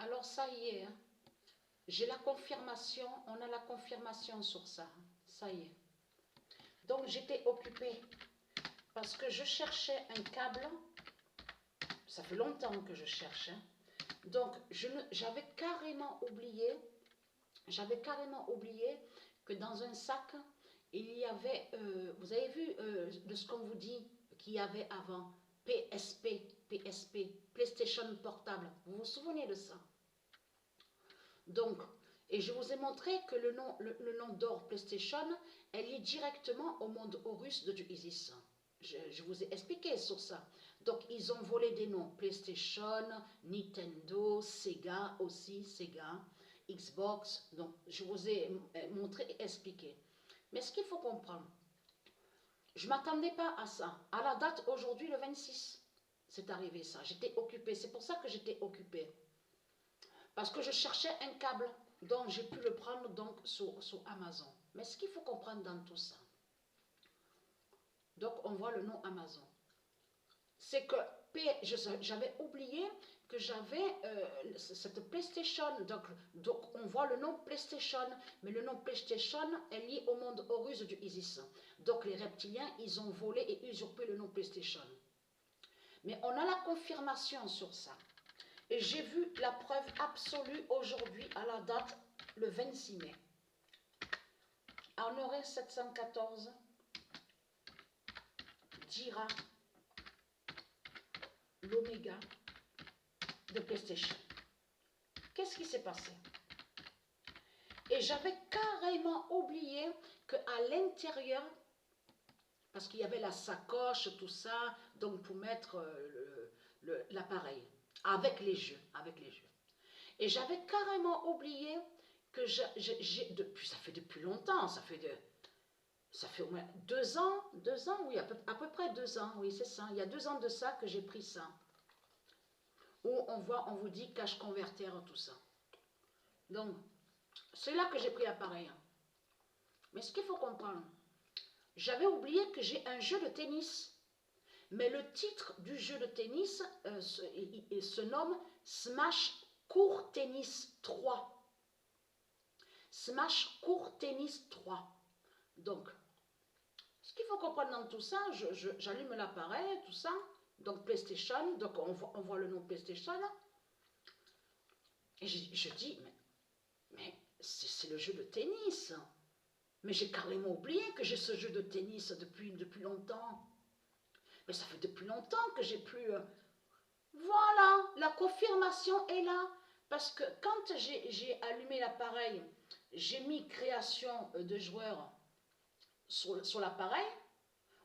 Alors ça y est, hein. J'ai la confirmation, on a la confirmation sur ça. Ça y est. Donc j'étais occupée parce que je cherchais un câble. Ça fait longtemps que je cherche. Hein. Donc j'avais carrément oublié que dans un sac, il y avait, vous avez vu de ce qu'on vous dit qu'il y avait avant, PSP, PlayStation Portable. Vous vous souvenez de ça? Donc, et je vous ai montré que le nom d'or PlayStation est lié directement au monde Horus de Isis. Je vous ai expliqué sur ça. Donc, ils ont volé des noms. PlayStation, Nintendo, Sega aussi, Sega, Xbox. Donc, je vous ai montré et expliqué. Mais ce qu'il faut comprendre, je ne m'attendais pas à ça. À la date, aujourd'hui, le 26, c'est arrivé ça. J'étais occupée. C'est pour ça que j'étais occupée. Parce que je cherchais un câble, donc j'ai pu le prendre donc sur Amazon. Mais ce qu'il faut comprendre dans tout ça, donc on voit le nom Amazon, c'est que j'avais oublié que j'avais cette PlayStation, donc on voit le nom PlayStation, mais le nom PlayStation est lié au monde Horus du Isis. Donc les reptiliens, ils ont volé et usurpé le nom PlayStation. Mais on a la confirmation sur ça. Et j'ai vu la preuve absolue aujourd'hui à la date, le 26 mai. En Horaire 714 dira l'oméga de PlayStation. Qu'est-ce qui s'est passé? Et j'avais carrément oublié qu'à l'intérieur, parce qu'il y avait la sacoche, tout ça, donc pour mettre l'appareil, avec les jeux. Et j'avais carrément oublié que ça fait depuis longtemps, ça fait au moins 2 ans, oui, à peu près 2 ans, oui, c'est ça. Il y a 2 ans de ça que j'ai pris ça. Où on vous dit cache converter, tout ça. Donc, c'est là que j'ai pris l'appareil. Mais ce qu'il faut comprendre, j'avais oublié que j'ai un jeu de tennis. Mais le titre du jeu de tennis se nomme Smash Court Tennis 3. Smash Court Tennis 3. Donc, ce qu'il faut comprendre dans tout ça, j'allume l'appareil, tout ça. Donc, PlayStation, donc on voit le nom PlayStation. Et je dis, mais c'est le jeu de tennis. Mais j'ai carrément oublié que j'ai ce jeu de tennis depuis longtemps. Mais ça fait depuis longtemps que j'ai plus... Voilà, la confirmation est là. Parce que quand j'ai allumé l'appareil, j'ai mis création de joueurs sur l'appareil,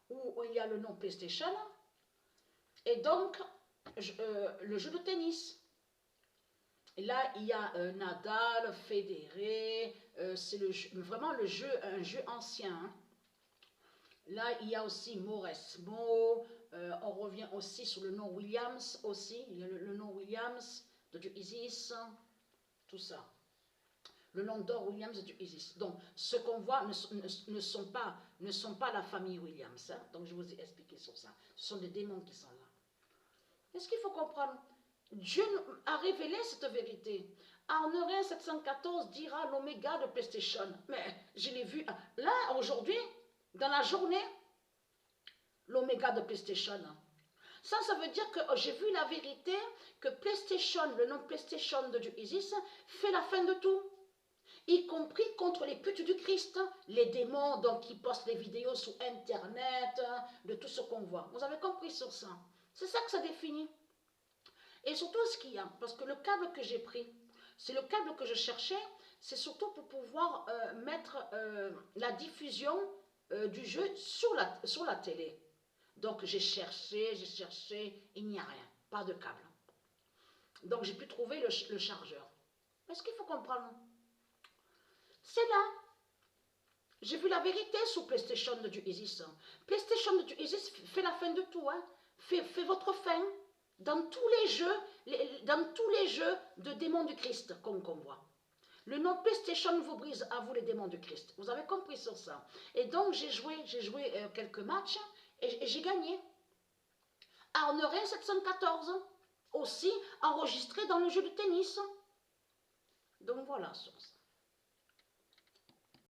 où il y a le nom PlayStation, et donc le jeu de tennis. Et là, il y a Nadal, Federer, c'est vraiment un jeu ancien. Hein. Là, il y a aussi Mauresmo, on revient aussi sur le nom Williams, aussi, il y a le nom Williams de Isis, tout ça. Le nom d'or Williams de Isis. Donc, ce qu'on voit ne sont pas la famille Williams. Hein. Donc, je vous ai expliqué sur ça. Ce sont des démons qui sont là. Est-ce qu'il faut comprendre? Dieu a révélé cette vérité. En Horaire 714 dira l'oméga de PlayStation. Mais je l'ai vu là, aujourd'hui, dans la journée, l'oméga de PlayStation. Ça veut dire que j'ai vu la vérité que PlayStation, le nom PlayStation de Isis, fait la fin de tout. Y compris contre les putes du Christ, les démons donc, qui postent les vidéos sur Internet, de tout ce qu'on voit. Vous avez compris sur ça? C'est ça que ça définit. Et surtout ce qu'il y a, parce que le câble que j'ai pris, c'est le câble que je cherchais, c'est surtout pour pouvoir mettre la diffusion du jeu sur la télé. Donc j'ai cherché, il n'y a rien, pas de câble. Donc j'ai pu trouver le chargeur. Mais ce qu'il faut comprendre, c'est là. J'ai vu la vérité sur PlayStation de Isis. PlayStation de Isis fait la fin de tout. Hein. Fait votre fin dans tous les jeux de démons du Christ qu'on voit. Le nom PlayStation vous brise à vous les démons du Christ. Vous avez compris sur ça. Et donc j'ai joué quelques matchs et j'ai gagné. En Horaire 714, aussi enregistré dans le jeu de tennis. Donc voilà sur ça.